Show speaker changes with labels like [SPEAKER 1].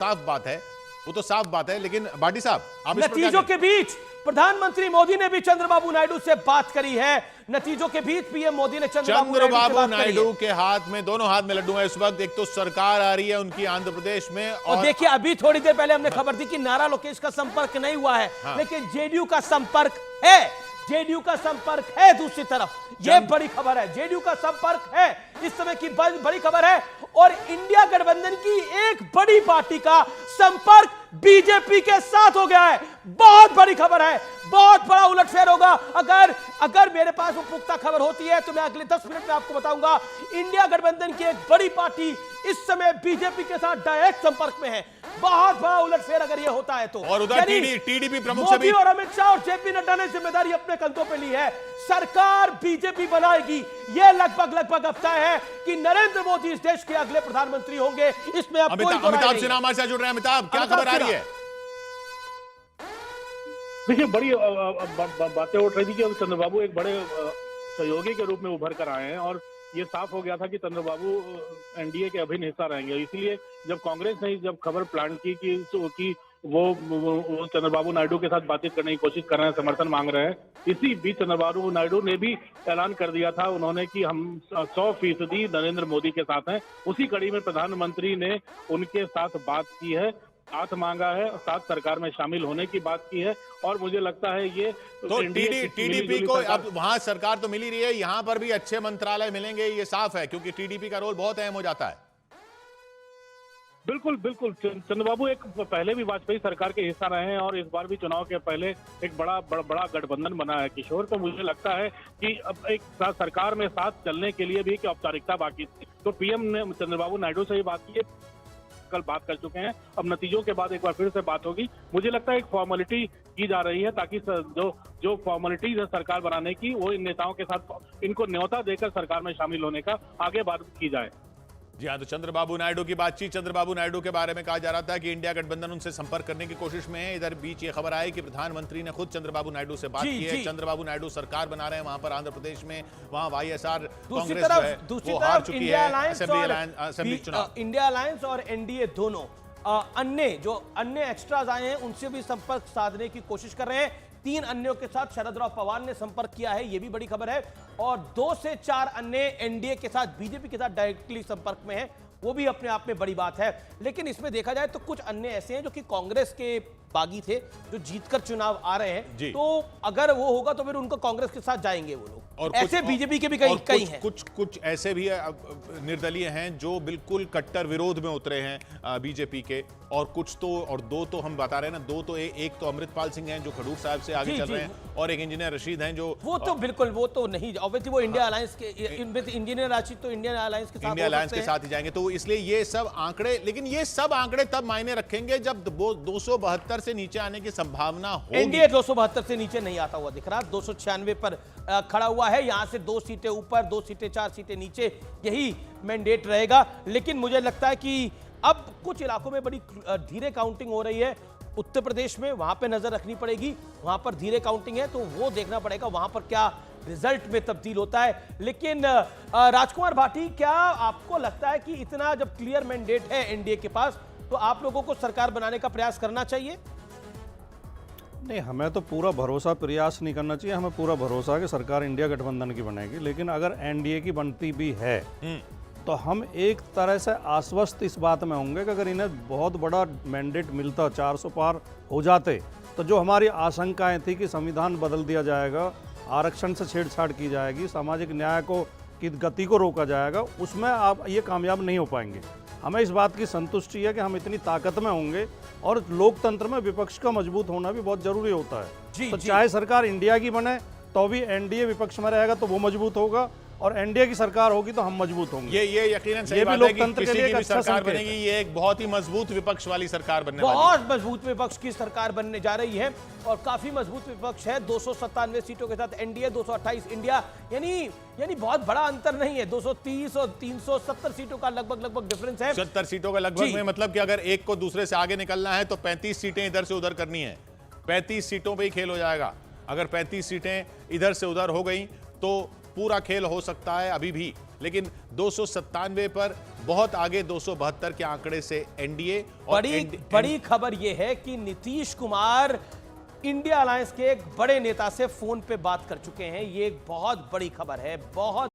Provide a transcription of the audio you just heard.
[SPEAKER 1] साफ बात है, वो तो साफ बात है। लेकिन भाटी साहब, आप
[SPEAKER 2] नतीजों के बीच प्रधानमंत्री मोदी ने भी चंद्रबाबू नायडू से बात करी है। नतीजों के बीच पीएम मोदी ने
[SPEAKER 1] चंद्रबाबू नायडू के हाथ में, दोनों हाथ में लड्डू है इस वक्त। एक तो सरकार आ रही है उनकी आंध्र प्रदेश में,
[SPEAKER 2] और देखिए अभी थोड़ी देर पहले हमने खबर दी कि नारा लोकेश का संपर्क नहीं हुआ है। हाँ। लेकिन जेडीयू का संपर्क है, जेडीयू का संपर्क है। दूसरी तरफ यह बड़ी खबर है, जेडीयू का संपर्क है, इस समय की बड़ी खबर है। और इंडिया गठबंधन की एक बड़ी पार्टी का संपर्क बीजेपी के साथ हो गया है। बहुत बड़ी खबर है, बहुत बड़ा उलटफेर होगा। अगर मेरे पास वो पुख्ता खबर होती है तो मैं अगले 10 मिनट में आपको बताऊंगा। इंडिया गठबंधन की एक बड़ी पार्टी इस समय बीजेपी के साथ डायरेक्ट संपर्क में है। बहुत बड़ा उलटफेर अगर ये होता है तो।
[SPEAKER 1] और उधर टीडीपी प्रमुख
[SPEAKER 2] मोदी और अमित शाह और जेपी नड्डा ने जिम्मेदारी अपने कंधों पे ली है। सरकार बीजेपी बनाएगी, यह लगभग अब तय है कि नरेंद्र मोदी इस देश के अगले प्रधानमंत्री होंगे। इसमें अब कोई
[SPEAKER 1] अमिताभ सिन्हा हमारे साथ जुड़ रहे हैं। अमिताभ, क्या खबर आ रही है?
[SPEAKER 3] देखिए, बड़ी बातें उठ रही थी कि अब चंद्रबाबू एक बड़े सहयोगी के रूप में उभर कर आए हैं और ये साफ हो गया था कि चंद्रबाबू एनडीए के अभिन्न हिस्सा रहेंगे। इसलिए जब कांग्रेस ने जब खबर प्लांट की कि वो चंद्रबाबू नायडू के साथ बातचीत करने की कोशिश कर रहे हैं, समर्थन मांग रहे हैं, इसी बीच चंद्रबाबू नायडू ने भी ऐलान कर दिया था उन्होंने कि हम 100% नरेंद्र मोदी के साथ हैं। उसी कड़ी में प्रधानमंत्री ने उनके साथ बात की है, साथ मांगा है, साथ सरकार में शामिल होने की बात की है। और मुझे लगता है ये
[SPEAKER 1] तो टीडीपी को अब वहां सरकार तो मिल ही रही है, यहां पर भी अच्छे मंत्रालय मिलेंगे, ये साफ है, क्योंकि टीडीपी का रोल बहुत अहम हो जाता है।
[SPEAKER 3] बिल्कुल बिल्कुल। चंद्रबाबू एक पहले भी वाजपेयी सरकार के हिस्सा रहे हैं और इस बार भी चुनाव के पहले एक बड़ा गठबंधन बना है किशोर। तो मुझे लगता है कि अब एक सरकार में साथ चलने के लिए भी एक औपचारिकता बाकी थी। तो पीएम ने चंद्रबाबू नायडू से ही बात की है, कल बात कर चुके हैं। अब नतीजों के बाद एक बार फिर से बात होगी। मुझे लगता है एक फॉर्मेलिटी की जा रही है ताकि जो फॉर्मेलिटीज है सरकार बनाने की, वो इन नेताओं के साथ इनको न्योता देकर सरकार में शामिल होने का आगे बात की जाए।
[SPEAKER 1] जी हाँ, तो चंद्रबाबू नायडू की बातचीत, चंद्रबाबू नायडू के बारे में कहा जा रहा था कि इंडिया गठबंधन उनसे संपर्क करने की कोशिश में है। इधर बीच ये खबर आई कि प्रधानमंत्री ने खुद चंद्रबाबू नायडू से बात की है। चंद्रबाबू नायडू सरकार बना रहे हैं वहां पर आंध्र प्रदेश में, वहां वाईएसआर कांग्रेस जो है वो हार चुकी है असेंबली चुनाव।
[SPEAKER 2] इंडिया अलायंस और एनडीए दोनों अन्य एक्स्ट्राज आए हैं उनसे भी संपर्क साधने की कोशिश कर रहे हैं। 3 अन्यों के साथ शरद राव पवार ने संपर्क किया है, यह भी बड़ी खबर है। और 2 से 4 अन्य एनडीए के साथ, बीजेपी के साथ डायरेक्टली संपर्क में है, वो भी अपने आप में बड़ी बात है। लेकिन इसमें देखा जाए तो कुछ अन्य ऐसे हैं जो कि कांग्रेस के बागी थे, जो जीतकर चुनाव आ रहे हैं। तो अगर वो होगा तो फिर उनको कांग्रेस के साथ जाएंगे वो लोग। और ऐसे बीजेपी के भी कई हैं।
[SPEAKER 1] कुछ ऐसे भी निर्दलीय हैं जो बिल्कुल कट्टर विरोध में उतरे हैं बीजेपी के, और कुछ तो, और 2 तो हम बता रहे हैं ना, 2 तो एक तो अमृतपाल सिंह हैं जो खडूर साहब से आगे चल रहे हैं, और एक इंजीनियर रशीद हैं जो
[SPEAKER 2] वो तो बिल्कुल वो तो नहीं, ऑब्वियसली वो इंडिया अलायंस के इंजीनियर रशीद तो इंडियन अलायंस के साथ
[SPEAKER 1] ही जाएंगे। तो इसलिए ये सब आंकड़े, लेकिन ये सब आंकड़े तब मायने रखेंगे जब 272 से नीचे आने की संभावना होगी।
[SPEAKER 2] एनडीए 272 से नीचे नहीं आता हुआ दिख रहा, 296 पर खड़ा हुआ है। यहां से 2 सीटें ऊपर, 2 सीटें 4 सीटें नीचे, यही मैंडेट रहेगा। लेकिन मुझे लगता है कि अब कुछ इलाकों में बड़ी धीरे काउंटिंग हो रही है। उत्तर प्रदेश में वहां पे नजर रखनी पड़ेगी, वहां पर धीरे काउंटिंग है, तो वो देखना पड़ेगा वहां पर क्या रिजल्ट में तब्दील होता है। लेकिन राजकुमार भाटी, क्या आपको लगता है कि इतना जब क्लियर मैंडेट है एनडीए के पास, तो आप लोगों को सरकार बनाने का प्रयास करना चाहिए?
[SPEAKER 4] नहीं, हमें तो पूरा भरोसा, प्रयास नहीं करना चाहिए। हमें पूरा भरोसा है कि सरकार इंडिया गठबंधन की बनेगी। लेकिन अगर एनडीए की बनती भी है तो हम एक तरह से आश्वस्त इस बात में होंगे कि अगर इन्हें बहुत बड़ा मैंडेट मिलता, 400 पार हो जाते, तो जो हमारी आशंकाएं थी कि संविधान बदल दिया जाएगा, आरक्षण से छेड़छाड़ की जाएगी, सामाजिक न्याय की गति को रोका जाएगा, उसमें आप ये कामयाब नहीं हो पाएंगे। हमें इस बात की संतुष्टि है कि हम इतनी ताकत में होंगे, और लोकतंत्र में विपक्ष का मजबूत होना भी बहुत जरूरी होता है। तो चाहे सरकार इंडिया की बने तो भी एनडीए विपक्ष में रहेगा तो वो मजबूत होगा, और एनडीए की सरकार होगी तो हम मजबूत होंगे।
[SPEAKER 1] ये यकीनन सही बात है कि किसी की भी सरकार बनेगी, ये एक बहुत ही मजबूत विपक्ष वाली सरकार बनने वाली है।
[SPEAKER 2] बहुत मजबूत विपक्ष की सरकार बनने जा रही है, और काफी मजबूत विपक्ष है। 297 सीटों के साथ एनडीए, 228 इंडिया, यानी बहुत बड़ा अंतर नहीं है। 230 और 370 सीटों का लगभग डिफरेंस है।
[SPEAKER 1] 70 सीटों का लगभग में, मतलब कि अगर एक को दूसरे से आगे निकलना है तो 35 सीटें इधर से उधर करनी है। 35 सीटों पर ही खेल हो जाएगा। अगर 35 सीटें इधर से उधर हो गई तो पूरा खेल हो सकता है अभी भी लेकिन 297 पर बहुत आगे 272 के आंकड़े से एनडीए। और
[SPEAKER 2] बड़ी खबर यह है कि नीतीश कुमार इंडिया अलायंस के एक बड़े नेता से फोन पे बात कर चुके हैं। ये एक बहुत बड़ी खबर है, बहुत